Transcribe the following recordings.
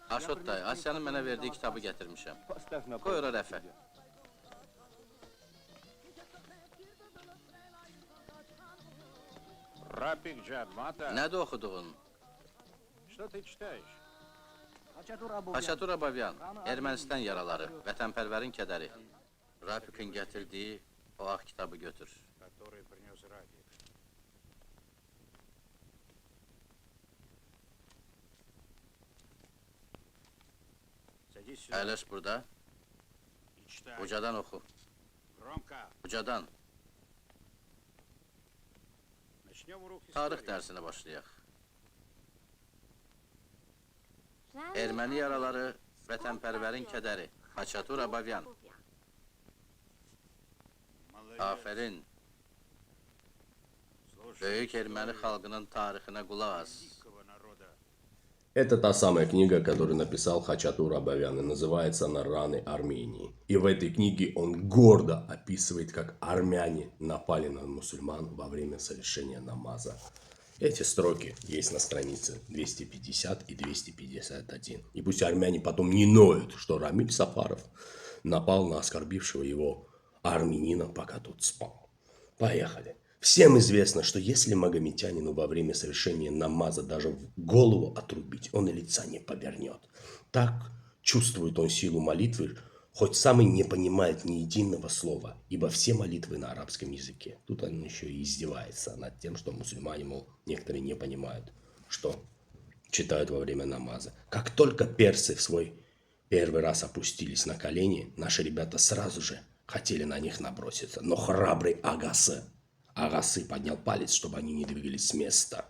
Aşot dayı, Asyanın mənə verdiyi kitabı gətirmişəm. Qoy ora rəfə. Nədir oxuduğun? Haçatur Abavyan, Ermənistan yaraları, vətənpərvərin kədəri. Rapikin gətirdiyi o ağ kitabı götür. Əyləş burada. Ucadan oxu. Ucadan. Tarix dərsinə başlayaq. Erməni yaraları, vətənpərvərin kədəri. Haçatur Abavyan. Afərin. Böyük erməni xalqının tarixinə qulaq as. Это та самая книга, которую написал Хачатур Абавян, и называется она «Раны Армении». И в этой книге он гордо описывает, как армяне напали на мусульман во время совершения намаза. Эти строки есть на странице 250 и 251. И пусть армяне потом не ноют, что Рамиль Сафаров напал на оскорбившего его армянина, пока тот спал. Поехали. Всем известно, что если магометянину во время совершения намаза даже в голову отрубить, он и лица не повернет. Так чувствует он силу молитвы, хоть сам и не понимает ни единого слова, ибо все молитвы на арабском языке. Тут он еще и издевается над тем, что мусульмане, мол, некоторые не понимают, что читают во время намаза. Как только персы в свой первый раз опустились на колени, наши ребята сразу же хотели на них наброситься. Но храбрый Агасы поднял палец, чтобы они не двигались с места.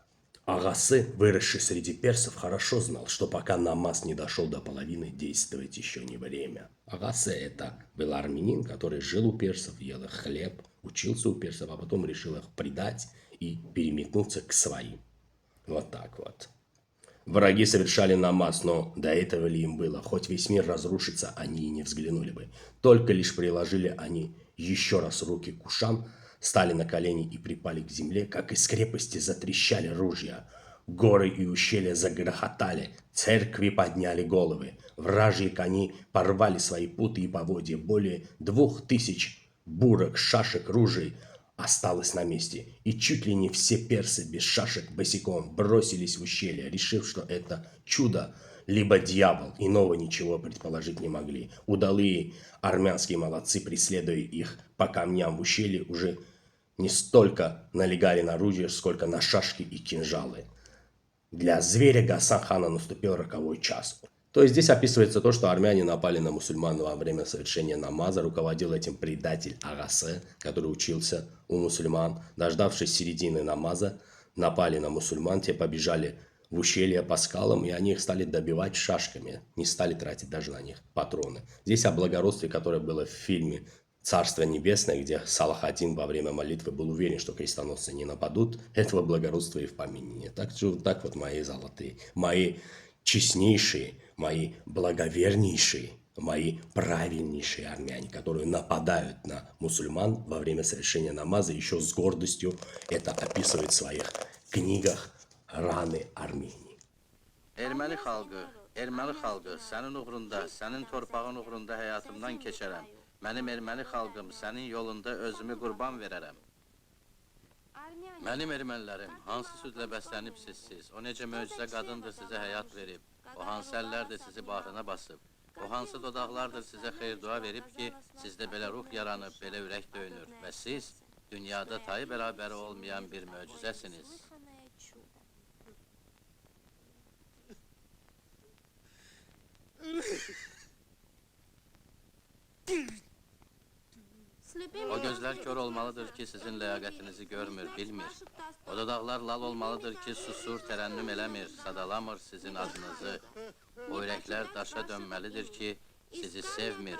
Агасы, выросший среди персов, хорошо знал, что пока намаз не дошел до половины, действовать еще не время. Агасы это был армянин, который жил у персов, ел их хлеб, учился у персов, а потом решил их предать и переметнуться к своим. Вот так вот. Враги совершали намаз, но до этого ли им было? Хоть весь мир разрушится, они и не взглянули бы. Только лишь приложили они еще раз руки к ушам, стали на колени и припали к земле, как из крепости затрещали ружья. Горы и ущелья загрохотали, церкви подняли головы, вражьи кони порвали свои путы и поводья. Более 2000 бурок, шашек, ружей осталось на месте. И чуть ли не все персы без шашек босиком бросились в ущелье, решив, что это чудо, либо дьявол, иного ничего предположить не могли. Удалые армянские молодцы, преследуя их по камням в ущелье, уже не столько налегали на ружья, сколько на шашки и кинжалы. Для зверя Гасан хана наступил роковой час. То есть здесь описывается то, что армяне напали на мусульман во время совершения намаза. Руководил этим предатель Агасе, который учился у мусульман. Дождавшись середины намаза, напали на мусульман, те побежали в ущелье по скалам, и они их стали добивать шашками, не стали тратить даже на них патроны. Здесь о благородстве, которое было в фильме «Царство небесное», где Салах один во время молитвы был уверен, что крестоносцы не нападут, этого благородства и в помине нет. Так вот мои золотые, мои честнейшие, мои благовернейшие, мои правильнейшие армяне, которые нападают на мусульман во время совершения намаза, еще с гордостью это описывают в своих книгах «Раны Armenии». Erməni xalqı, sənin uğrunda, sənin torpağın uğrunda həyatımdan keçərəm. Mənim erməni xalqım, sənin yolunda özümü qurban verərəm. Mənim ermənilərim, hansı südlə bəslənibsiz siz? O necə möcüzə qadındır sizə həyat verib? O hansı əllərdir sizi bağrına basıb? O hansı dodaqlardır sizə xeyir-dua verib ki, sizdə belə ruh yaranıb, belə ürək döyünür? Və siz dünyada tayı bərabəri olmayan bir möcüzəsiniz. O gözlər kör olmalıdır ki, sizin ləyaqətinizi görmür, bilmir. O dodaqlar lal olmalıdır ki, susur, tərənnüm eləmir, sadalamır sizin adınızı. O ürəklər daşa dönməlidir ki, sizi sevmir.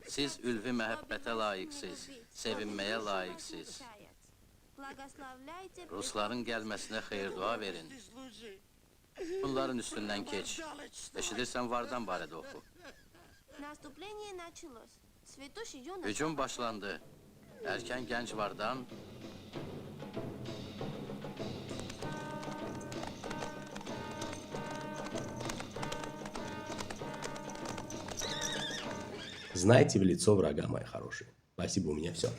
Siz ülvi məhəbbətə layiqsiz, sevinməyə layiqsiz. Rusların gəlməsinə xeyir-dua verin. Bunların üstündən keç. Eşidirsən, Vardan barədə oxu. Hücum başlandı. Erkən gənc Vardan Знайте в лицо врага, мои хорошие. Спасибо, у меня все.